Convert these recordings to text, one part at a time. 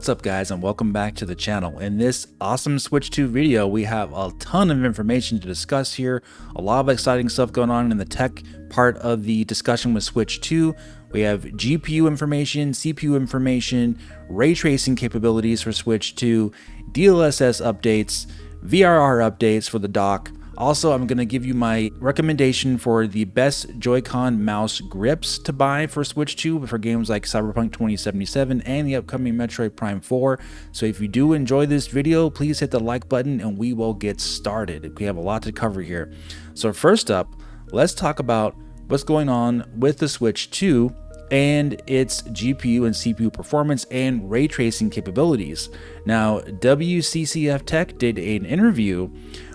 What's up guys, and welcome back to the channel. In this awesome Switch 2 video, we have a ton of information to discuss here, a lot of exciting stuff going on in the tech part of the discussion with Switch 2. We have GPU information, CPU information, ray tracing capabilities for Switch 2, DLSS updates, VRR updates for the dock. Also, I'm going to give you my recommendation for the best Joy-Con mouse grips to buy for Switch 2 for games like Cyberpunk 2077 and the upcoming Metroid Prime 4. So if you do enjoy this video, please hit the like button and we will get started. We have a lot to cover here. So first up, let's talk about what's going on with the Switch 2 and its GPU and CPU performance and ray tracing capabilities. Now, WCCF Tech did an interview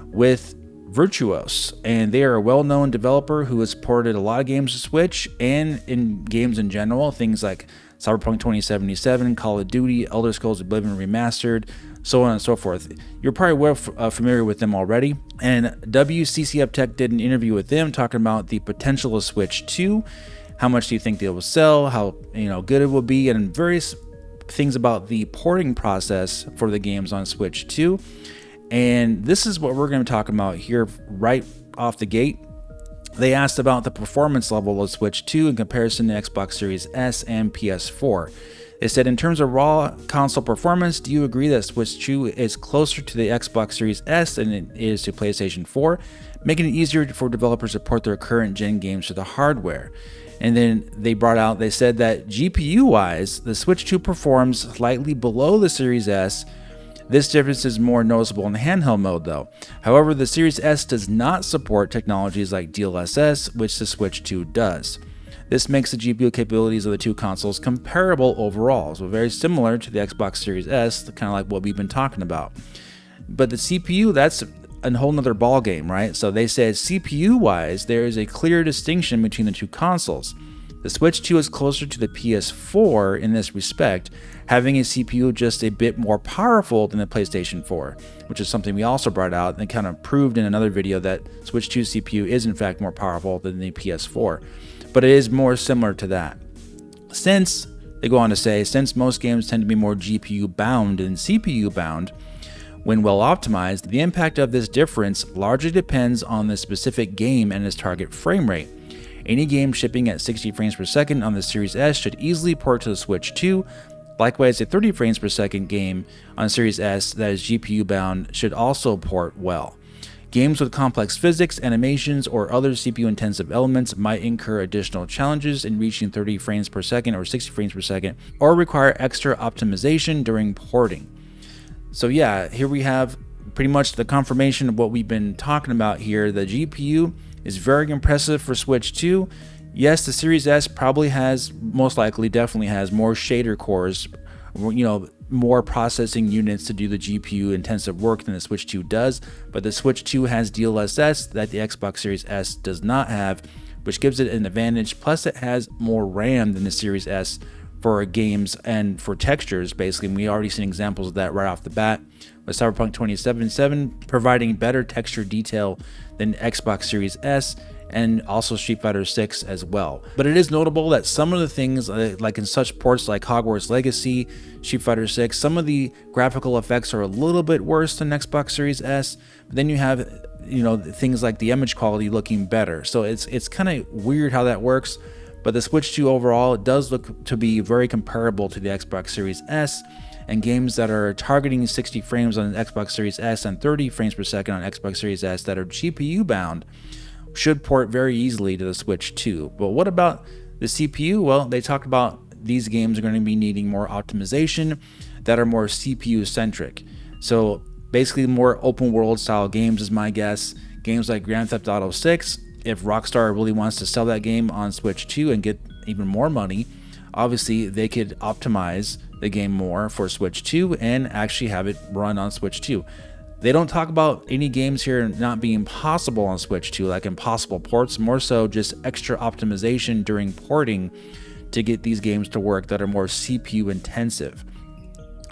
with Virtuos, and they are a well-known developer who has ported a lot of games to Switch and in games in general, things like Cyberpunk 2077, Call of Duty, Elder Scrolls Oblivion Remastered, so on and so forth. You're probably well familiar with them already. And WCCF Tech did an interview with them talking about the potential of Switch 2, how much do you think they will sell, how good it will be, and various things about the porting process for the games on Switch 2. And this is what we're going to be talking about here right off the gate. They asked about the performance level of Switch 2 in comparison to Xbox Series S and PS4. They said, in terms of raw console performance, do you agree that Switch 2 is closer to the Xbox Series S than it is to PlayStation 4, making it easier for developers to port their current gen games to the hardware? And then they said that GPU-wise, the Switch 2 performs slightly below the Series S. This difference is more noticeable in handheld mode though. However, the Series S does not support technologies like DLSS, which the Switch 2 does. This makes the GPU capabilities of the two consoles comparable overall, so very similar to the Xbox Series S, kind of like what we've been talking about. But the CPU, that's a whole nother ball game, right? So they said CPU-wise, there is a clear distinction between the two consoles. The Switch 2 is closer to the PS4 in this respect, having a CPU just a bit more powerful than the PlayStation 4, which is something we also brought out and kind of proved in another video that Switch 2 CPU is in fact more powerful than the PS4, but it is more similar to that. Since, they go on to say, since most games tend to be more GPU bound than CPU bound, when well optimized, the impact of this difference largely depends on the specific game and its target frame rate. Any game shipping at 60 frames per second on the Series S should easily port to the Switch 2. Likewise, a 30 frames per second game on the Series S that is GPU bound should also port well. Games with complex physics, animations, or other CPU intensive elements might incur additional challenges in reaching 30 frames per second or 60 frames per second, or require extra optimization during porting. So yeah, here we have pretty much the confirmation of what we've been talking about here. The GPU is very impressive for Switch 2. Yes, the Series S probably has, most likely, definitely has more shader cores, more processing units to do the GPU intensive work than the Switch 2 does, but the Switch 2 has DLSS that the Xbox Series S does not have, which gives it an advantage. Plus it has more RAM than the Series S for games and for textures, basically. And we already seen examples of that right off the bat, with Cyberpunk 2077 providing better texture detail than Xbox Series S, and also Street Fighter 6 as well. But it is notable that some of the things, like in such ports like Hogwarts Legacy, Street Fighter 6, some of the graphical effects are a little bit worse than Xbox Series S. But then you have, things like the image quality looking better. So it's kind of weird how that works. But the Switch 2 overall does look to be very comparable to the Xbox Series S, and games that are targeting 60 frames on the Xbox Series S and 30 frames per second on Xbox Series S that are GPU bound should port very easily to the Switch 2. But what about the CPU? Well, they talked about these games are going to be needing more optimization that are more CPU centric. So basically more open world style games is my guess. Games like Grand Theft Auto 6, if Rockstar really wants to sell that game on Switch 2 and get even more money, obviously they could optimize the game more for Switch 2 and actually have it run on Switch 2. They don't talk about any games here not being possible on Switch 2, like impossible ports, more so just extra optimization during porting to get these games to work that are more CPU intensive.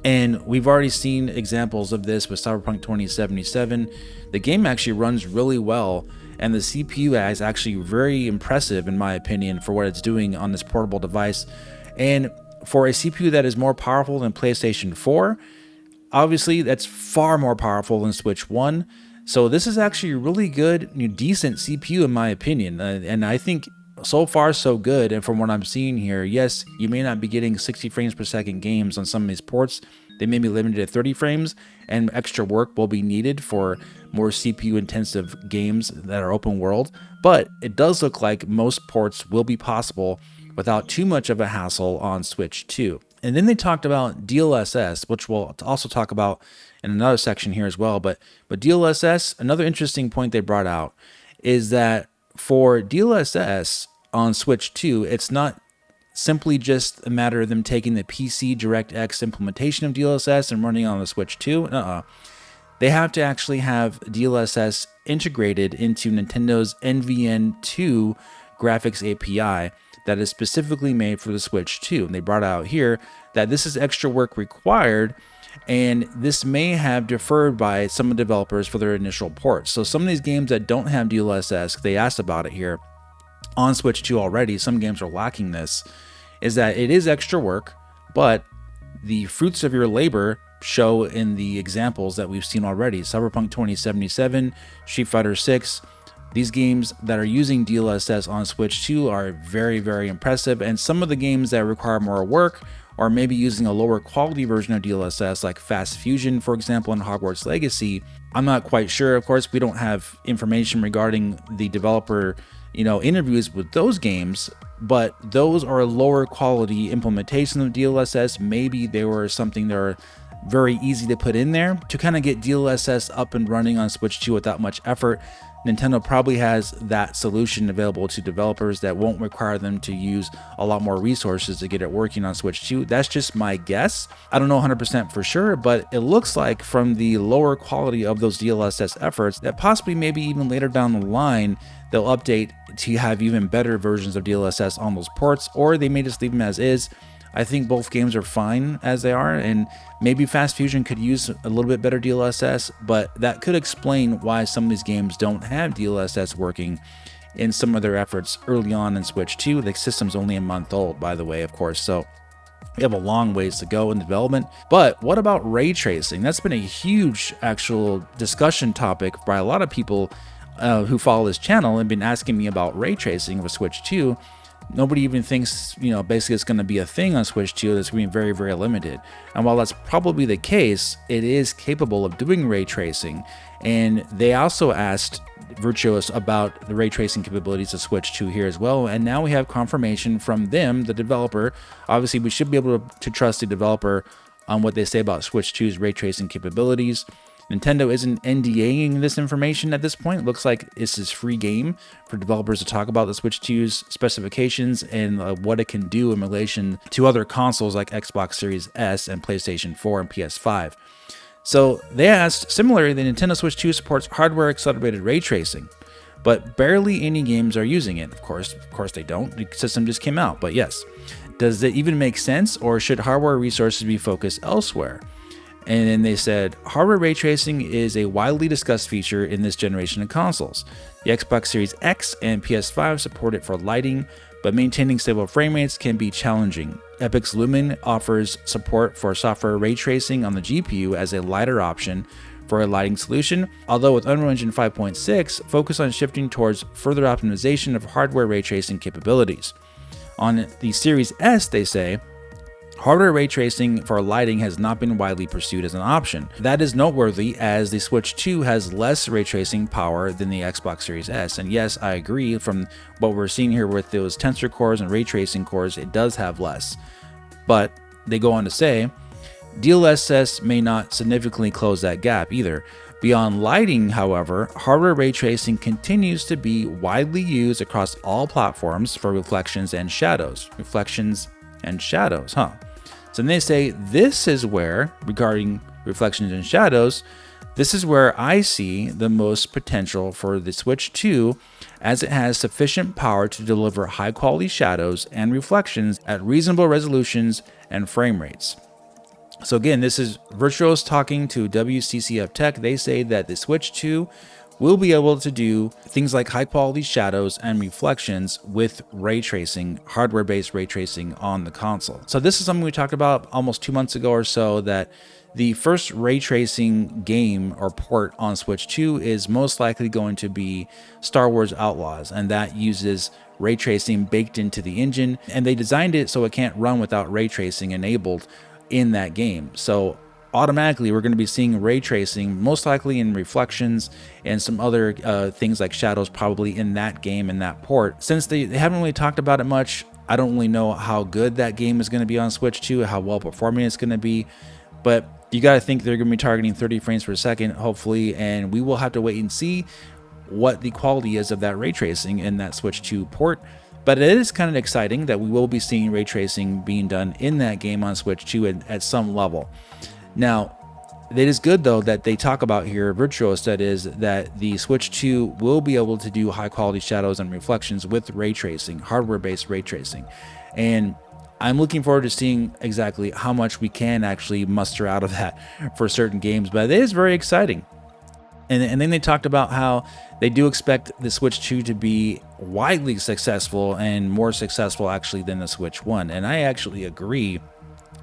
And we've already seen examples of this with Cyberpunk 2077. The game actually runs really well, and the CPU is actually very impressive in my opinion for what it's doing on this portable device. And for a CPU that is more powerful than PlayStation 4, obviously that's far more powerful than Switch 1. So this is actually a really good, decent CPU in my opinion. And I think so far so good. And from what I'm seeing here, yes, you may not be getting 60 frames per second games on some of these ports. They may be limited to 30 frames, and extra work will be needed for more CPU intensive games that are open world. But it does look like most ports will be possible without too much of a hassle on Switch 2. And then they talked about DLSS, which we'll also talk about in another section here as well. But DLSS, another interesting point they brought out is that for DLSS on Switch 2, it's not simply just a matter of them taking the PC DirectX implementation of DLSS and running on the Switch 2. They have to actually have DLSS integrated into Nintendo's NVN2 graphics API that is specifically made for the Switch 2. And they brought out here that this is extra work required, and this may have deferred by some of the developers for their initial ports. So some of these games that don't have DLSS, they asked about it here on Switch 2 already, some games are lacking this, is that it is extra work, but the fruits of your labor show in the examples that we've seen already. Cyberpunk 2077, Street Fighter 6, these games that are using DLSS on Switch 2 are very, very impressive. And some of the games that require more work, or maybe using a lower quality version of DLSS, like Fast Fusion, for example, in Hogwarts Legacy, I'm not quite sure. Of course, we don't have information regarding the developer, interviews with those games, but those are lower quality implementation of DLSS. Maybe they were something that are very easy to put in there to kind of get DLSS up and running on Switch 2 without much effort. Nintendo probably has that solution available to developers that won't require them to use a lot more resources to get it working on Switch 2. That's just my guess. I don't know 100% for sure, but it looks like from the lower quality of those DLSS efforts that possibly maybe even later down the line, they'll update to have even better versions of DLSS on those ports, or they may just leave them as is. I think both games are fine as they are, and maybe Fast Fusion could use a little bit better DLSS, but that could explain why some of these games don't have DLSS working in some of their efforts early on in Switch 2. The system's only a month old, by the way, of course, so we have a long ways to go in development. But what about ray tracing? That's been a huge actual discussion topic by a lot of people who follow this channel and been asking me about ray tracing with Switch 2. Nobody even thinks, basically it's going to be a thing on Switch 2 that's going to be very, very limited. And while that's probably the case, it is capable of doing ray tracing. And they also asked Virtuos about the ray tracing capabilities of Switch 2 here as well. And now we have confirmation from them, the developer. Obviously, we should be able to trust the developer on what they say about Switch 2's ray tracing capabilities. Nintendo isn't NDAing this information at this point. It looks like this is free game for developers to talk about the Switch 2's specifications and what it can do in relation to other consoles like Xbox Series S and PlayStation 4 and PS5. So they asked, similarly, the Nintendo Switch 2 supports hardware accelerated ray tracing, but barely any games are using it. Of course they don't. The system just came out, but yes. Does it even make sense, or should hardware resources be focused elsewhere? And then they said, hardware ray tracing is a widely discussed feature in this generation of consoles. The Xbox Series X and PS5 support it for lighting, but maintaining stable frame rates can be challenging. Epic's Lumen offers support for software ray tracing on the GPU as a lighter option for a lighting solution, although with Unreal Engine 5.6, focus on shifting towards further optimization of hardware ray tracing capabilities. On the Series S, they say, hardware ray tracing for lighting has not been widely pursued as an option. That is noteworthy as the Switch 2 has less ray tracing power than the Xbox Series S. And yes, I agree, from what we're seeing here with those tensor cores and ray tracing cores, it does have less. But they go on to say, DLSS may not significantly close that gap either. Beyond lighting, however, hardware ray tracing continues to be widely used across all platforms for reflections and shadows. So then they say this is where, regarding reflections and shadows, this is where I see the most potential for the Switch 2, as it has sufficient power to deliver high quality shadows and reflections at reasonable resolutions and frame rates. So again, this is Virtuos talking to WCCF Tech. They say that the Switch 2 we'll be able to do things like high quality shadows and reflections with ray tracing, hardware-based ray tracing on the console. So this is something we talked about almost 2 months ago or so, that the first ray tracing game or port on Switch 2 is most likely going to be Star Wars Outlaws, and that uses ray tracing baked into the engine, and they designed it so it can't run without ray tracing enabled in that game. So automatically we're going to be seeing ray tracing most likely in reflections and some other things like shadows probably in that game, in that port. Since they haven't really talked about it much, I don't really know how good that game is going to be on Switch 2, how well performing it's going to be, but you got to think they're going to be targeting 30 frames per second hopefully, and we will have to wait and see what the quality is of that ray tracing in that Switch 2 port. But it is kind of exciting that we will be seeing ray tracing being done in that game on Switch 2 at some level. Now, it is good though that they talk about here, Virtuos that is, that the Switch 2 will be able to do high quality shadows and reflections with ray tracing, hardware-based ray tracing. And I'm looking forward to seeing exactly how much we can actually muster out of that for certain games, but it is very exciting. And then they talked about how they do expect the Switch 2 to be widely successful and more successful actually than the Switch 1. And I actually agree.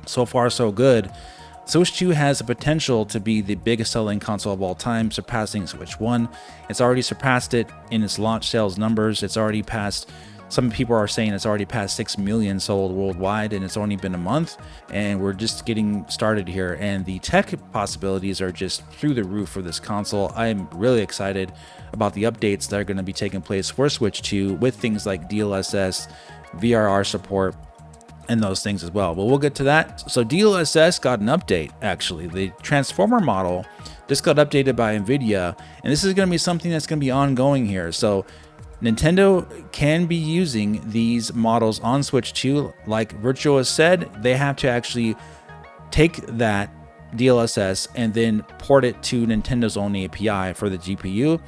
So far, so good. Switch 2 has the potential to be the biggest selling console of all time, surpassing Switch 1. It's already surpassed it in its launch sales numbers. It's already passed, some people are saying it's already passed 6 million sold worldwide, and it's only been a month, and we're just getting started here. And the tech possibilities are just through the roof for this console. I'm really excited about the updates that are going to be taking place for Switch 2 with things like DLSS, VRR support, and those things as well. But we'll get to that. So DLSS got an update, actually. The transformer model just got updated by NVIDIA, and this is going to be something that's going to be ongoing here. So Nintendo can be using these models on Switch 2. Like Virtuos said, they have to actually take that DLSS and then port it to Nintendo's own API for the GPU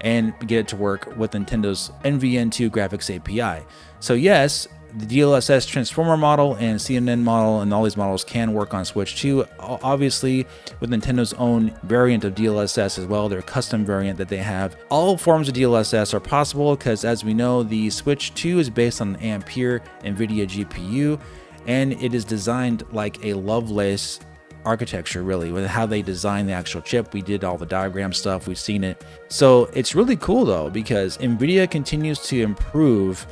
and get it to work with Nintendo's NVN2 graphics API. So yes, the DLSS transformer model and CNN model and all these models can work on Switch 2, obviously with Nintendo's own variant of DLSS as well, their custom variant that they have. All forms of DLSS are possible because, as we know, the Switch 2 is based on an Ampere NVIDIA GPU, and it is designed like a Lovelace architecture, really, with how they design the actual chip. We did all the diagram stuff, we've seen it. So it's really cool though, because NVIDIA continues to improve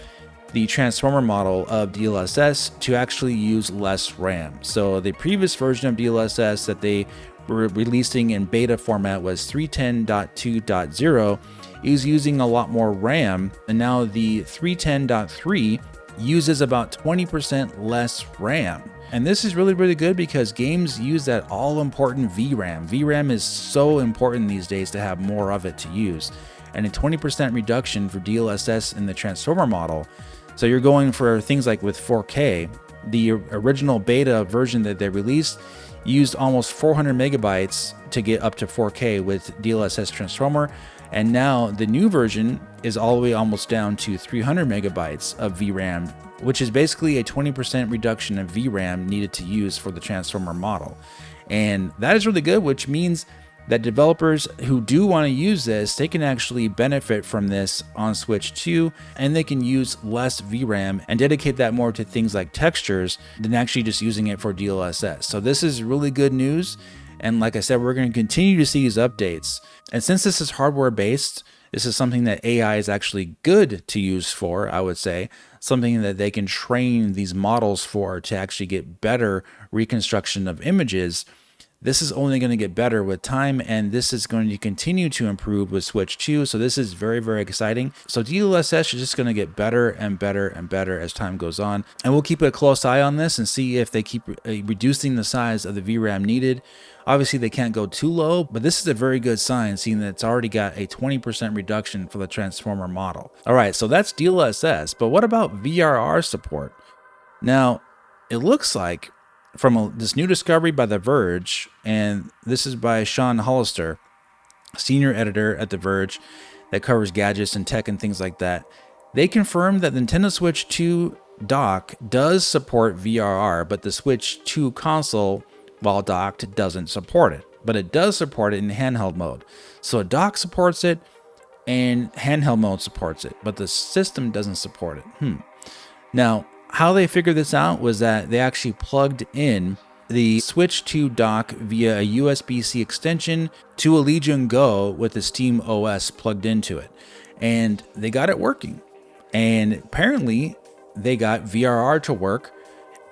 the transformer model of DLSS to actually use less RAM. So the previous version of DLSS that they were releasing in beta format was 310.2.0 is using a lot more RAM, and now the 310.3 uses about 20% less RAM. And this is really, really good because games use that all important VRAM. VRAM is so important these days to have more of it to use. And a 20% reduction for DLSS in the transformer model. So you're going for things like with 4K, the original beta version that they released used almost 400 megabytes to get up to 4K with DLSS transformer. And now the new version is all the way almost down to 300 megabytes of VRAM, which is basically a 20% reduction of VRAM needed to use for the transformer model. And that is really good, which means that developers who do want to use this, they can actually benefit from this on Switch 2, and they can use less VRAM and dedicate that more to things like textures than actually just using it for DLSS. So this is really good news. And like I said, we're going to continue to see these updates. And since this is hardware based, this is something that AI is actually good to use for, I would say, something that they can train these models for to actually get better reconstruction of images. This is only going to get better with time, and this is going to continue to improve with Switch 2. So this is very, very exciting. So DLSS is just going to get better and better and better as time goes on. And we'll keep a close eye on this and see if they keep reducing the size of the VRAM needed. Obviously, they can't go too low, but this is a very good sign, seeing that it's already got a 20% reduction for the transformer model. All right, so that's DLSS, but what about VRR support? Now, it looks like from this new discovery by The Verge, and this is by Sean Hollister, senior editor at The Verge that covers gadgets and tech and things like that. They confirmed that the Nintendo Switch 2 dock does support VRR, but the Switch 2 console, while docked, doesn't support it. But it does support it in handheld mode. So a dock supports it, and handheld mode supports it, but the system doesn't support it. Now, how they figured this out was that they actually plugged in the Switch 2 dock via a USB-C extension to a Legion Go with the Steam OS plugged into it. And they got it working. And apparently they got VRR to work,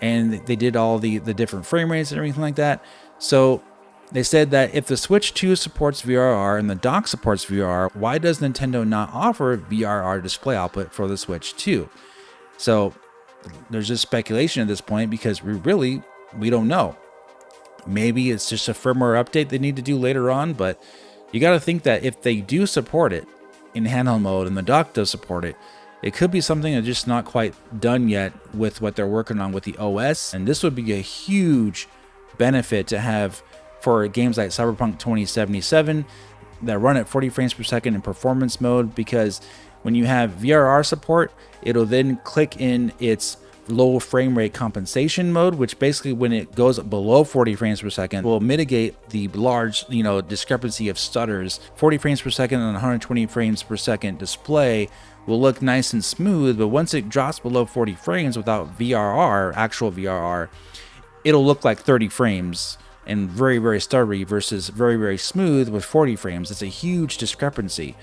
and they did all the different frame rates and everything like that. So they said that if the Switch 2 supports VRR and the dock supports VRR, why does Nintendo not offer VRR display output for the Switch 2? So there's just speculation at this point because we don't know. Maybe it's just a firmware update they need to do later on, but you got to think that if they do support it in handheld mode and the dock does support it, it could be something that's just not quite done yet with what they're working on with the OS. And this would be a huge benefit to have for games like Cyberpunk 2077 that run at 40 frames per second in performance mode, because when you have VRR support, it'll then click in its low frame rate compensation mode, which basically when it goes below 40 frames per second will mitigate the large discrepancy of stutters. 40 frames per second and 120 frames per second display will look nice and smooth, but once it drops below 40 frames without VRR, actual VRR, it'll look like 30 frames and very, very stuttery versus very, very smooth with 40 frames. It's a huge discrepancy.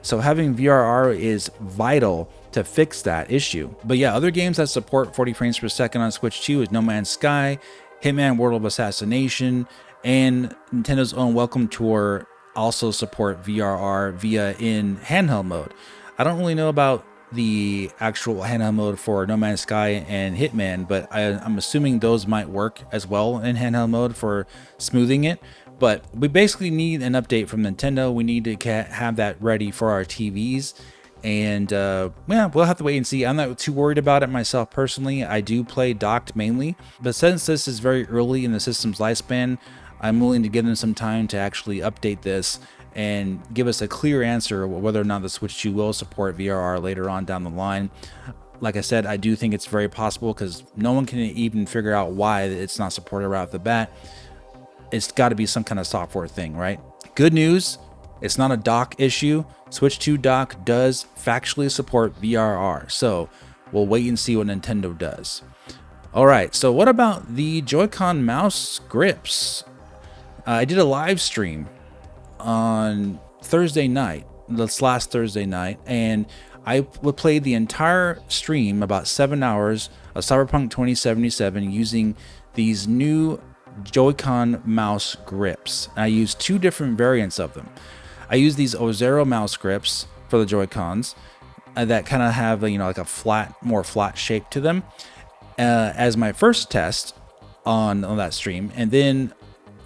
So having VRR is vital to fix that issue. But yeah, other games that support 40 frames per second on Switch 2 is No Man's Sky, Hitman World of Assassination, and Nintendo's own Welcome Tour also support VRR via in handheld mode. I don't really know about the actual handheld mode for No Man's Sky and Hitman, but I'm assuming those might work as well in handheld mode for smoothing it. But we basically need an update from Nintendo. We need to have that ready for our TVs. And yeah, we'll have to wait and see. I'm not too worried about it myself personally. I do play docked mainly. But since this is very early in the system's lifespan, I'm willing to give them some time to actually update this and give us a clear answer whether or not the Switch 2 will support VRR later on down the line. Like I said, I do think it's very possible because no one can even figure out why it's not supported right off the bat. It's got to be some kind of software thing, right? Good news, it's not a dock issue. Switch 2 dock does factually support VRR, so we'll wait and see what Nintendo does. All right, so what about the Joy-Con mouse grips? I did a live stream on Thursday night, this last Thursday night, and I played the entire stream, about 7 hours of Cyberpunk 2077 using these new Joy-Con mouse grips. I used two different variants of them. I used these Ozero mouse grips for the Joy-Cons that kind of have like a more flat shape to them as my first test on that stream. And then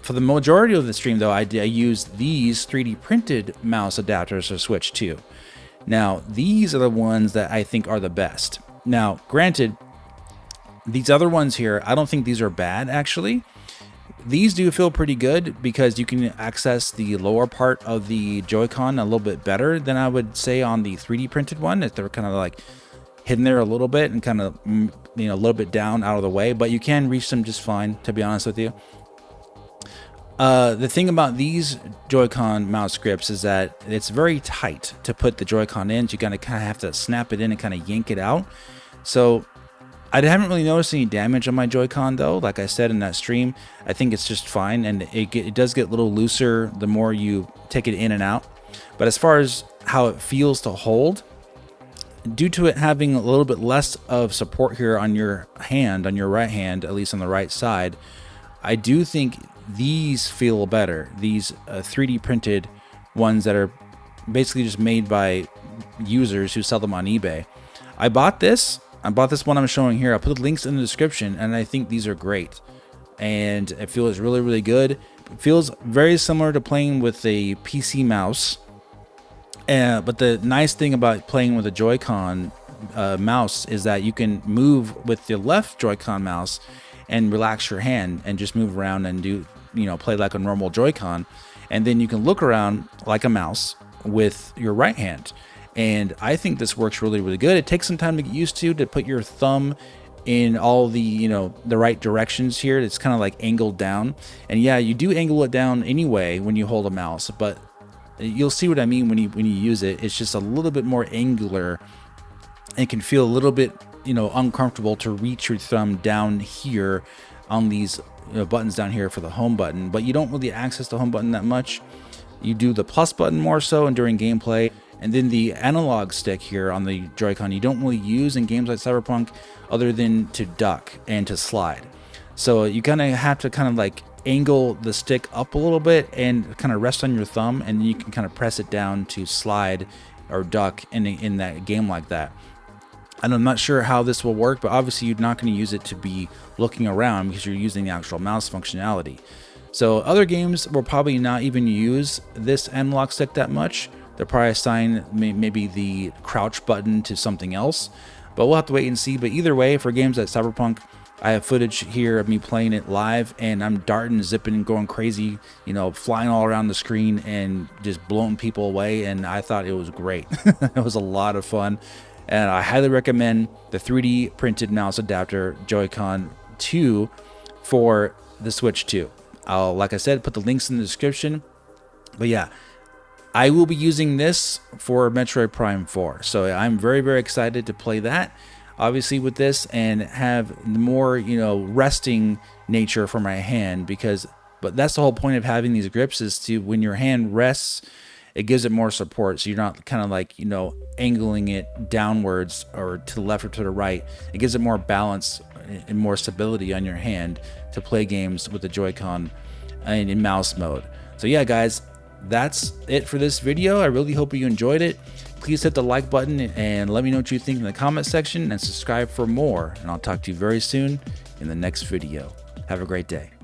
for the majority of the stream, though, I used these 3D printed mouse adapters for Switch 2. Now, these are the ones that I think are the best. Now, granted, these other ones here, I don't think these are bad, actually. These do feel pretty good because you can access the lower part of the Joy-Con a little bit better than I would say on the 3D printed one. If they're kind of like hidden there a little bit and kind of, a little bit down out of the way, but you can reach them just fine, to be honest with you. The thing about these Joy-Con mouse grips is that it's very tight to put the Joy-Con in. So you kind of have to snap it in and kind of yank it out. So I haven't really noticed any damage on my Joy-Con though. Like I said in that stream, I think it's just fine, and it does get a little looser the more you take it in and out. But as far as how it feels to hold, due to it having a little bit less of support here on your hand, on your right hand, at least on the right side, I do think these feel better. These 3D printed ones that are basically just made by users who sell them on eBay. I bought this one I'm showing here. I'll put the links in the description, and I think these are great. And it feels really, really good. It feels very similar to playing with a PC mouse. But the nice thing about playing with a Joy-Con mouse is that you can move with the left Joy-Con mouse and relax your hand and just move around and do, play like a normal Joy-Con. And then you can look around like a mouse with your right hand. And I think this works really, really good. It takes some time to get used to put your thumb in all the, the right directions here. It's kind of like angled down. And yeah, you do angle it down anyway when you hold a mouse, but you'll see what I mean when you use it. It's just a little bit more angular and can feel a little bit, uncomfortable to reach your thumb down here on these buttons down here for the home button, but you don't really access the home button that much. You do the plus button more so and during gameplay, and then the analog stick here on the Joy-Con you don't really use in games like Cyberpunk other than to duck and to slide. So you kind of have to kind of like angle the stick up a little bit and kind of rest on your thumb, and then you can kind of press it down to slide or duck in that game like that. And I'm not sure how this will work, but obviously you're not going to use it to be looking around because you're using the actual mouse functionality. So other games will probably not even use this analog stick that much. They'll probably assign maybe the crouch button to something else, but we'll have to wait and see. But either way, for games like Cyberpunk, I have footage here of me playing it live, and I'm darting, zipping, going crazy, flying all around the screen and just blowing people away, and I thought it was great. It was a lot of fun, and I highly recommend the 3D printed mouse adapter Joy-Con 2 for the Switch 2. I'll, like I said, put the links in the description, but yeah, I will be using this for Metroid Prime 4, so I'm very, very excited to play that, obviously, with this, and have more, resting nature for my hand, but that's the whole point of having these grips, is to, when your hand rests, it gives it more support, so you're not kind of like, angling it downwards or to the left or to the right. It gives it more balance and more stability on your hand to play games with the Joy-Con and in mouse mode. So yeah, guys, that's it for this video. I really hope you enjoyed it. Please hit the like button and let me know what you think in the comment section, and subscribe for more. And I'll talk to you very soon in the next video. Have a great day.